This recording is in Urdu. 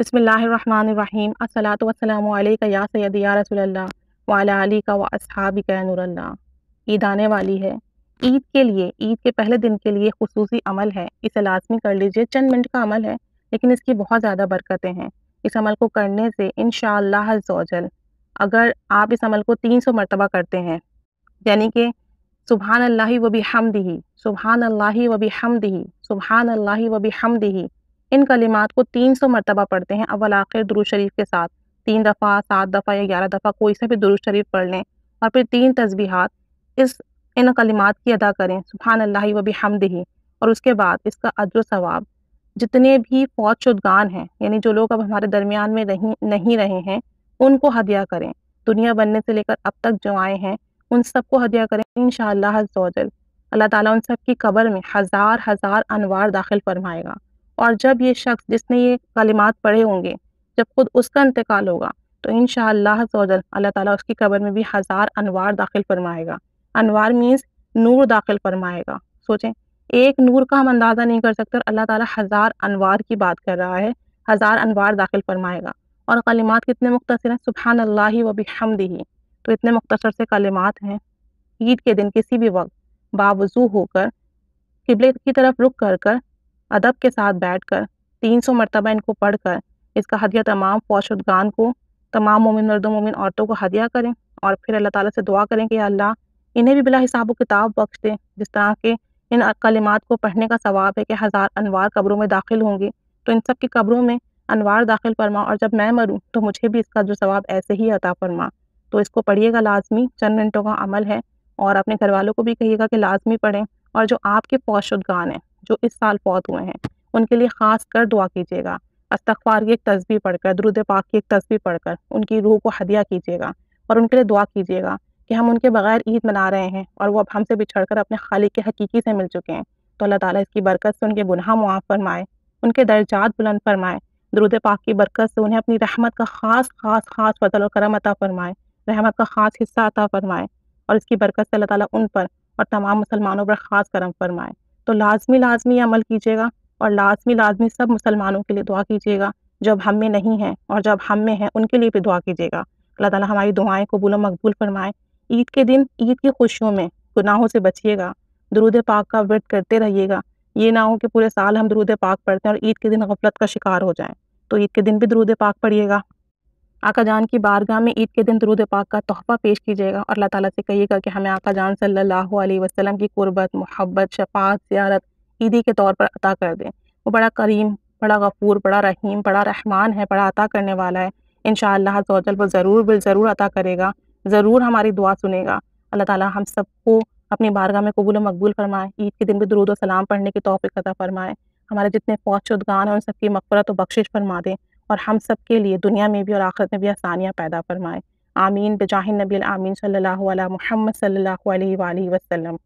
بسم اللہ الرحمن الرحیم الصلاۃ والسلام علیک یا سیدی یا رسول اللہ وعلی آلک و اصحابک یا نور اللہ۔ عید آنے والی ہے۔ عید کے لیے، عید کے پہلے دن کے لیے خصوصی عمل ہے، اسے لازمی کر لیجئے۔ چند منٹ کا عمل ہے لیکن اس کی بہت زیادہ برکتیں ہیں۔ اس عمل کو کرنے سے انشاءاللہ عز و جل اگر آپ اس عمل کو 300 مرتبہ کرتے ہیں، یعنی کہ سبحان اللہ و بحمدہ، سبحان اللہ و بحمدہ، سبحان اللہ و بحمدہ، ان کلمات کو 300 مرتبہ پڑھتے ہیں اول آخر درود شریف کے ساتھ، 3 دفعہ، 7 دفعہ یا 11 دفعہ کوئی سے بھی درود شریف پڑھ لیں، اور پھر 3 تسبیحات ان کلمات کی ادا کریں، سبحان اللہ و بحمدہ، اور اس کے بعد اس کا اجر و ثواب جتنے بھی فوت شدگان ہیں، یعنی جو لوگ اب ہمارے درمیان میں نہیں رہے ہیں، ان کو ہدیہ کریں۔ دنیا بننے سے لے کر اب تک جو آئے ہیں ان سب کو ہدیہ کریں انشاءاللہ عز و جل۔ اللہ تعالیٰ ان سب کی قبر میں ہزار ہزار انوار داخل فرمائے گا، اور جب یہ شخص جس نے یہ کلمات پڑھے ہوں گے، جب خود اس کا انتقال ہوگا تو انشاءاللہ عز و جل اللہ تعالیٰ اس کی قبر میں بھی ہزار انوار داخل فرمائے گا۔ انوار مینز نور داخل فرمائے گا۔ سوچیں، ایک نور کا ہم اندازہ نہیں کر سکتے اور اللہ تعالیٰ ہزار انوار کی بات کر رہا ہے، ہزار انوار داخل فرمائے گا۔ اور کلمات کتنے مختصر ہیں، سبحان اللہ و بحمدہ، تو اتنے مختصر سے کلمات ہیں۔ عید کے دن کسی بھی وقت باوضو ہو کر قبلے کی طرف رخ کر ادب کے ساتھ بیٹھ کر 300 مرتبہ ان کو پڑھ کر اس کا ہدیہ تمام فوت شدگان کو، تمام مومن مرد و مومن عورتوں کو ہدیہ کریں، اور پھر اللہ تعالیٰ سے دعا کریں کہ یا اللہ انہیں بھی بلا حساب و کتاب بخش دیں، جس طرح کے ان کلمات کو پڑھنے کا ثواب ہے کہ ہزار انوار قبروں میں داخل ہوں گے، تو ان سب کی قبروں میں انوار داخل فرما، اور جب میں مروں تو مجھے بھی اس کا جو ثواب ایسے ہی عطا فرما۔ تو اس کو پڑھیے گا لازمی، چند منٹوں کا عمل ہے، اور اپنے گھر والوں کو بھی کہیے گا کہ لازمی پڑھیں، اور جو آپ کے فوت شدگان ہیں جو اس سال فوت ہوئے ہیں ان کے لیے خاص کر دعا کیجیے گا، استغفار کی ایک تسبیح پڑھ کر، درود پاک کی ایک تسبیح پڑھ کر ان کی روح کو ہدیہ کیجیے گا، اور ان کے لیے دعا کیجیے گا کہ ہم ان کے بغیر عید منا رہے ہیں اور وہ اب ہم سے بچھڑ کر اپنے خالق کے حقیقی سے مل چکے ہیں، تو اللہ تعالیٰ اس کی برکت سے ان کے گناہ معاف فرمائے، ان کے درجات بلند فرمائے، درود پاک کی برکت سے انہیں اپنی رحمت کا خاص خاص خاص فضل و کرم عطا فرمائے، رحمت کا خاص حصہ عطا فرمائے، اور اس کی برکت سے اللہ تعالیٰ ان پر اور تمام مسلمانوں پر خاص کرم فرمائے۔ تو لازمی یہ عمل کیجیے گا، اور لازمی سب مسلمانوں کے لیے دعا کیجیے گا جو اب ہم میں نہیں ہیں، اور جب ہم میں ہیں ان کے لیے بھی دعا کیجیے گا۔ اللہ تعالیٰ ہماری دعائیں قبول و مقبول فرمائے۔ عید کے دن عید کی خوشیوں میں گناہوں سے بچیے گا، درود پاک کا ورد کرتے رہیے گا، یہ نہ ہو کہ پورے سال ہم درود پاک پڑھتے ہیں اور عید کے دن غفلت کا شکار ہو جائیں، تو عید کے دن بھی درود پاک پڑھیے گا۔ آقا جان کی بارگاہ میں عید کے دن درود پاک کا تحفہ پیش کیجیے گا، اور اللہ تعالیٰ سے کہیے گا کہ ہمیں آقا جان صلی اللہ علیہ وسلم کی قربت، محبت، شفاعت، زیارت عیدی کے طور پر عطا کر دیں۔ وہ بڑا کریم، بڑا غفور، بڑا رحیم، بڑا رحمان ہے، بڑا عطا کرنے والا ہے۔ انشاءاللہ عز و جل وہ ضرور بالضرور عطا کرے گا، ضرور ہماری دعا سنے گا۔ اللہ تعالیٰ ہم سب کو اپنی بارگاہ میں قبول و مقبول فرمائے، عید کے دن بھی درود و سلام پڑھنے کی توفیق عطا فرمائے، ہمارے جتنے فوت شدگان ہیں ان سب کی مغفرت و بخشش فرما دیں، اور ہم سب کے لیے دنیا میں بھی اور آخرت میں بھی آسانیاں پیدا فرمائے۔ آمین بجاہ النبی الامین صلی اللہ علیہ محمد صلی اللہ علیہ وآلہ وسلم۔